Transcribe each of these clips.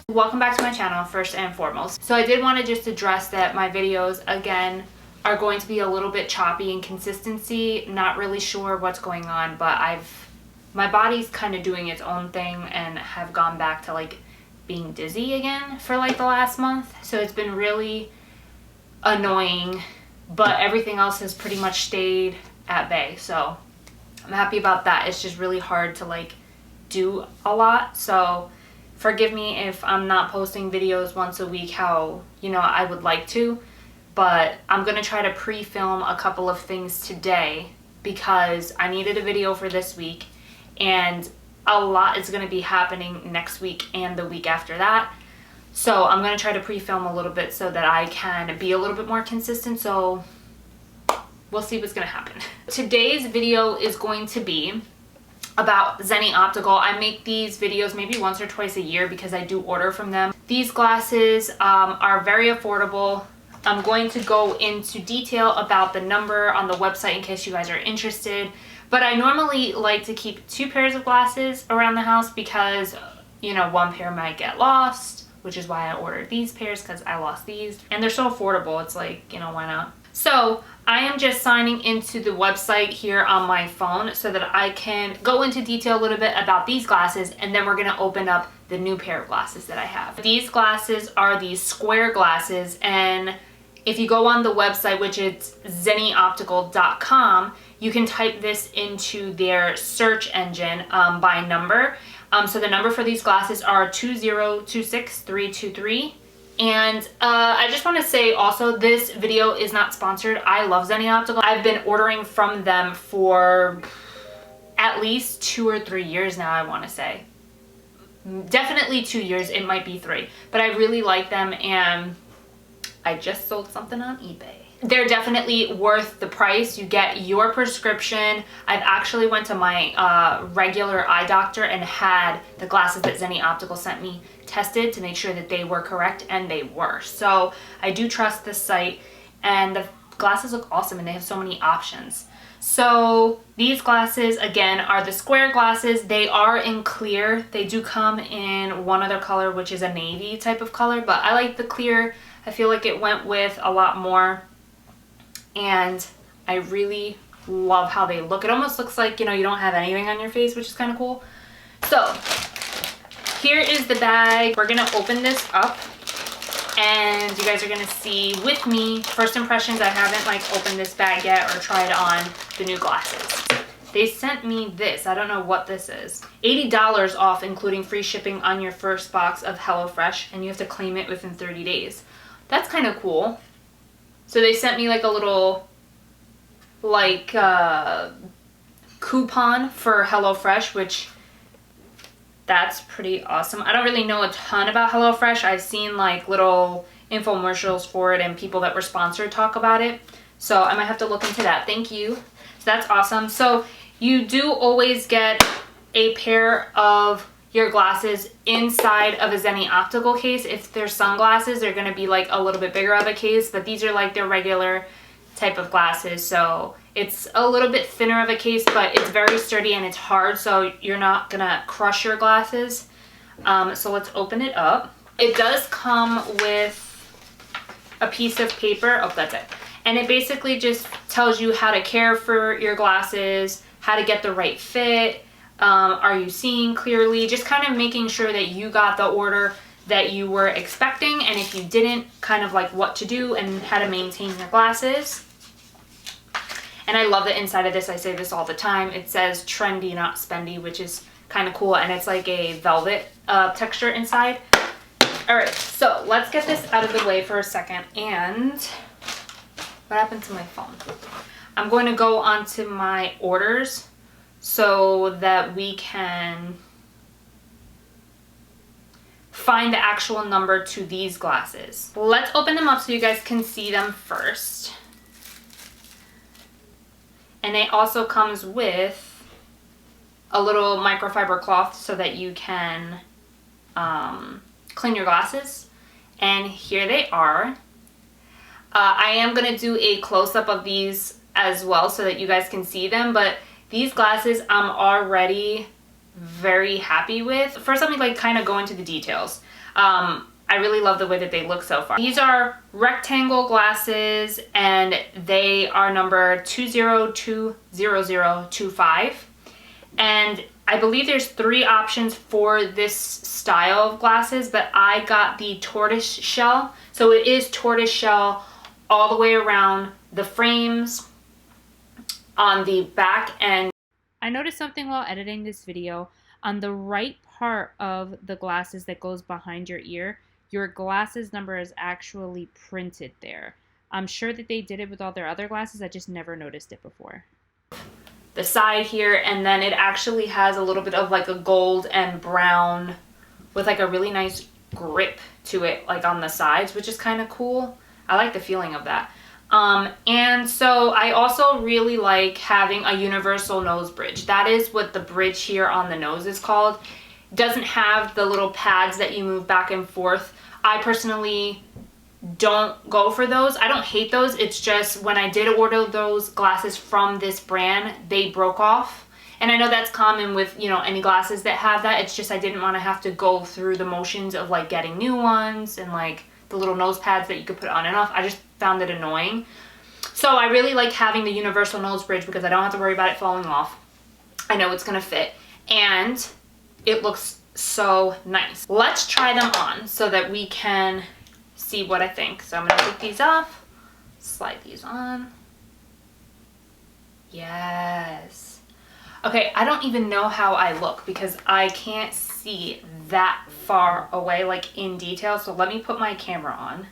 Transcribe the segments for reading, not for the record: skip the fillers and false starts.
Welcome back to my channel, first and foremost. So I did want to just address that my videos, again, are going to be a little bit choppy in consistency. Not really sure what's going on, but my body's kind of doing its own thing and have gone back to like being dizzy again for like the last month. So it's been really annoying, but everything else has pretty much stayed at bay. So I'm happy about that. It's just really hard to like do a lot. So forgive me if I'm not posting videos once a week how, you know, I would like to, but I'm going to try to pre-film a couple of things today because I needed a video for this week and a lot is going to be happening next week and the week after that. So I'm going to try to pre-film a little bit so that I can be a little bit more consistent. So we'll see what's going to happen. Today's video is going to be about Zennioptical. I make these videos maybe once or twice a year because I do order from them. These glasses are very affordable. I'm going to go into detail about the number on the website in case you guys are interested. But I normally like to keep 2 pairs of glasses around the house because, you know, 1 pair might get lost, which is why I ordered these pairs because I lost these. And they're so affordable. It's like, you know, why not? So I am just signing into the website here on my phone so that I can go into detail a little bit about these glasses, and then we're going to open up the new pair of glasses that I have. These glasses are these square glasses, and if you go on the website, which is zennioptical.com, you can type this into their search engine by number. So the number for these glasses are 2026323. And I just want to say also, this video is not sponsored. I love Zennioptical. I've been ordering from them for at least 2 or 3 years now, I want to say. Definitely 2 years, it might be 3. But I really like them, and I just sold something on eBay. They're definitely worth the price. You get your prescription. I've actually went to my regular eye doctor and had the glasses that Zennioptical sent me tested to make sure that they were correct, and they were. So I do trust this site, and the glasses look awesome, and they have so many options. So these glasses, again, are the square glasses. They are in clear. They do come in one other color, which is a navy type of color, but I like the clear. I feel like it went with a lot more, and I really love how they look. It almost looks like, you know, you don't have anything on your face, which is kind of cool. So here is the bag. We're gonna open this up, and you guys are gonna see with me first impressions. I haven't like opened this bag yet or tried on the new glasses. They sent me this. I don't know what this is. $80 off, including free shipping on your first box of HelloFresh, and you have to claim it within 30 days. That's kind of cool. So they sent me like a little like coupon for HelloFresh, which that's pretty awesome. I don't really know a ton about HelloFresh. I've seen like little infomercials for it and people that were sponsored talk about it. So I might have to look into that. Thank you. So that's awesome. So you do always get a pair of your glasses inside of a Zennioptical case. If they're sunglasses, they're going to be like a little bit bigger of a case, but these are like their regular type of glasses. So it's a little bit thinner of a case, but it's very sturdy and it's hard, so you're not gonna crush your glasses. So let's open it up. It does come with a piece of paper. Oh, that's it. And it basically just tells you how to care for your glasses, how to get the right fit. Are you seeing clearly? Just kind of making sure that you got the order that you were expecting, and if you didn't, kind of like what to do and how to maintain your glasses. And I love the inside of this. I say this all the time. It says trendy, not spendy, which is kind of cool, and it's like a velvet texture inside. All right, so let's get this out of the way for a second. And what happened to my phone? I'm going to go onto my orders so that we can find the actual number to these glasses. Let's open them up so you guys can see them first. And it also comes with a little microfiber cloth so that you can clean your glasses. And here they are. I am going to do a close-up of these as well so that you guys can see them, but these glasses I'm already very happy with. First, let me like kind of go into the details. I really love the way that they look so far. These are rectangle glasses and they are number 2020025. And I believe there's 3 options for this style of glasses, but I got the tortoise shell. So it is tortoise shell all the way around the frames on the back end. I noticed something while editing this video. On the right part of the glasses that goes behind your ear, your glasses number is actually printed there. I'm sure that they did it with all their other glasses. I just never noticed it before. The side here, and then it actually has a little bit of like a gold and brown with like a really nice grip to it, like on the sides, which is kind of cool. I like the feeling of that. And so I also really like having a universal nose bridge. That is what the bridge here on the nose is called. It doesn't have the little pads that you move back and forth. I personally don't go for those. I don't hate those. It's just when I did order those glasses from this brand, they broke off. And I know that's common with, you know, any glasses that have that. It's just I didn't want to have to go through the motions of like getting new ones and like the little nose pads that you could put on and off. I just found it annoying. So I really like having the universal nose bridge because I don't have to worry about it falling off. I know it's going to fit. And it looks so nice. Let's try them on so that we can see what I think. So I'm going to take these off, slide these on. Yes. Okay, I don't even know how I look because I can't see that far away, like in detail. So let me put my camera on.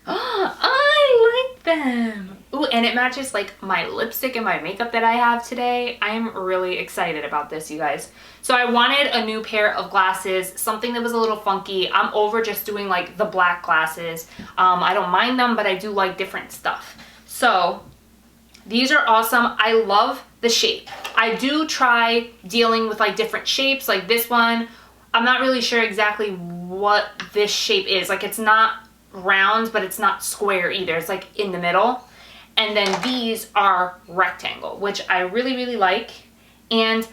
I like them. Ooh, and it matches like my lipstick and my makeup that I have today. I'm really excited about this, you guys. So I wanted a new pair of glasses, something that was a little funky. I'm over just doing like the black glasses. I don't mind them, but I do like different stuff. So these are awesome. I love the shape. I do try dealing with like different shapes, like this one. I'm not really sure exactly what this shape is. Like it's not round, but it's not square either. It's like in the middle. And then these are rectangle, which I really, really like. And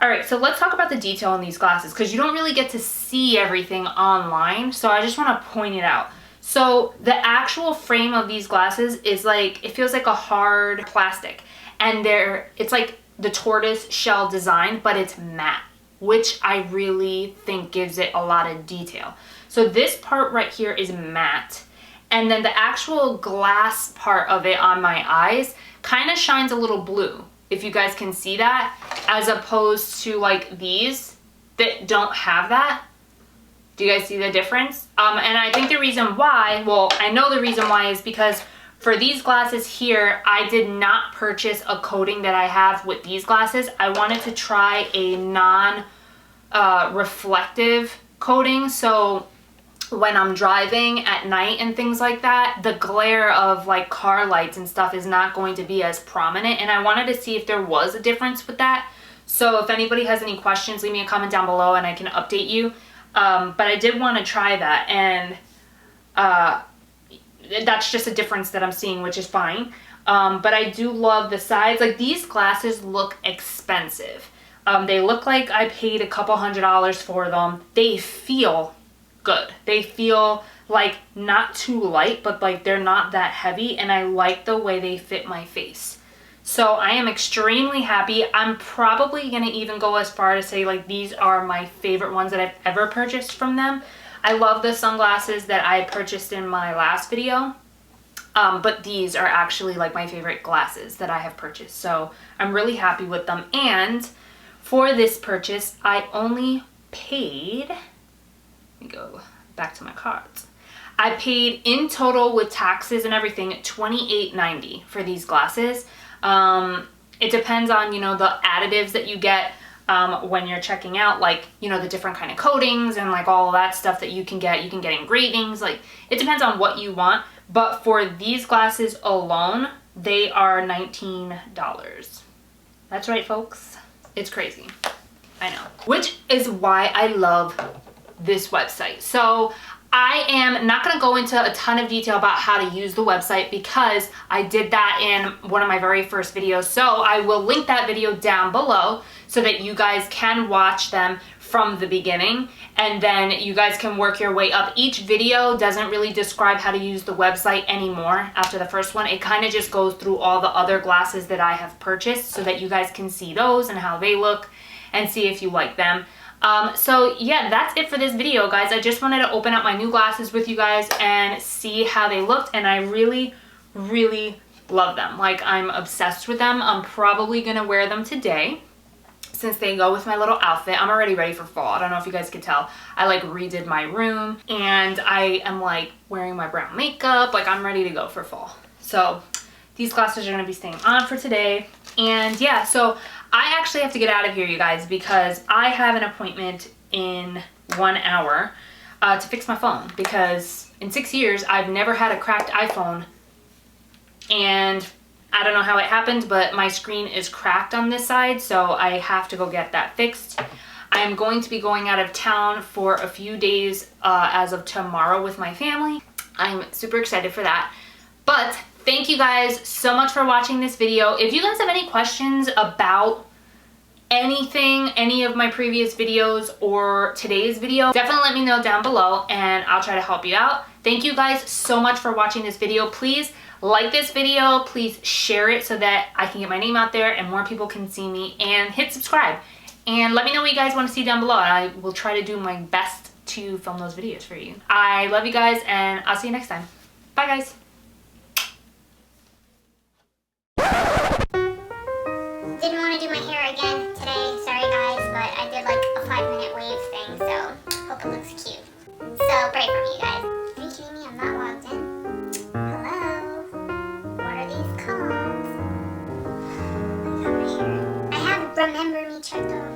all right, so let's talk about the detail on these glasses because you don't really get to see everything online. So I just want to point it out. So the actual frame of these glasses is like, it feels like a hard plastic. And it's like the tortoise shell design, but it's matte, which I really think gives it a lot of detail. So this part right here is matte. And then the actual glass part of it on my eyes kind of shines a little blue, if you guys can see that, as opposed to like these that don't have that. Do you guys see the difference? And I think the reason why, well, I know the reason why is because for these glasses here, I did not purchase a coating that I have with these glasses. I wanted to try a non-reflective coating. So when I'm driving at night and things like that, the glare of like car lights and stuff is not going to be as prominent. And I wanted to see if there was a difference with that. So if anybody has any questions, leave me a comment down below and I can update you. But I did want to try that, and that's just a difference that I'm seeing, which is fine. But I do love the sides. Like these glasses look expensive. They look like I paid a couple $100s for them. They feel good. They feel like not too light, but like they're not that heavy, and I like the way they fit my face. So I am extremely happy. I'm probably gonna even go as far to say like these are my favorite ones that I've ever purchased from them. I love the sunglasses that I purchased in my last video, but these are actually like my favorite glasses that I have purchased. So I'm really happy with them. And for this purchase, I only paid, let me go back to my cards. I paid in total with taxes and everything $28.90 for these glasses. It depends on, you know, the additives that you get when you're checking out, like, you know, the different kind of coatings and like all of that stuff that you can get. You can get engravings, like it depends on what you want. But for these glasses alone, they are $19. That's right, folks. It's crazy. I know. Which is why I love this website. So I am not going to go into a ton of detail about how to use the website because I did that in one of my very first videos. So I will link that video down below so that you guys can watch them from the beginning, and then you guys can work your way up. Each video doesn't really describe how to use the website anymore after the first one. It kind of just goes through all the other glasses that I have purchased so that you guys can see those and how they look and see if you like them. So yeah, that's it for this video, guys. I just wanted to open up my new glasses with you guys and see how they looked, and I really, really love them. Like, I'm obsessed with them. I'm probably gonna wear them today since they go with my little outfit. I'm already ready for fall. I don't know if you guys could tell. I like redid my room and I am like wearing my brown makeup. Like, I'm ready to go for fall. So these glasses are gonna be staying on for today. And yeah, so I actually have to get out of here, you guys, because I have an appointment in 1 hour to fix my phone, because in 6 years I've never had a cracked iPhone, and I don't know how it happened, but my screen is cracked on this side, so I have to go get that fixed. I'm going to be going out of town for a few days as of tomorrow with my family. I'm super excited for that. But thank you guys so much for watching this video. If you guys have any questions about anything, any of my previous videos or today's video, definitely let me know down below and I'll try to help you out. Thank you guys so much for watching this video. Please like this video, please share it so that I can get my name out there and more people can see me, and hit subscribe. And let me know what you guys want to see down below, and I will try to do my best to film those videos for you. I love you guys, and I'll see you next time. Bye, guys. Didn't want to do my hair again today, sorry guys, but I did like a 5-minute wave thing, so hope it looks cute. So pray for me, guys. Are you kidding me? I'm not logged in. Hello? What are these combs? I have remember me checked off.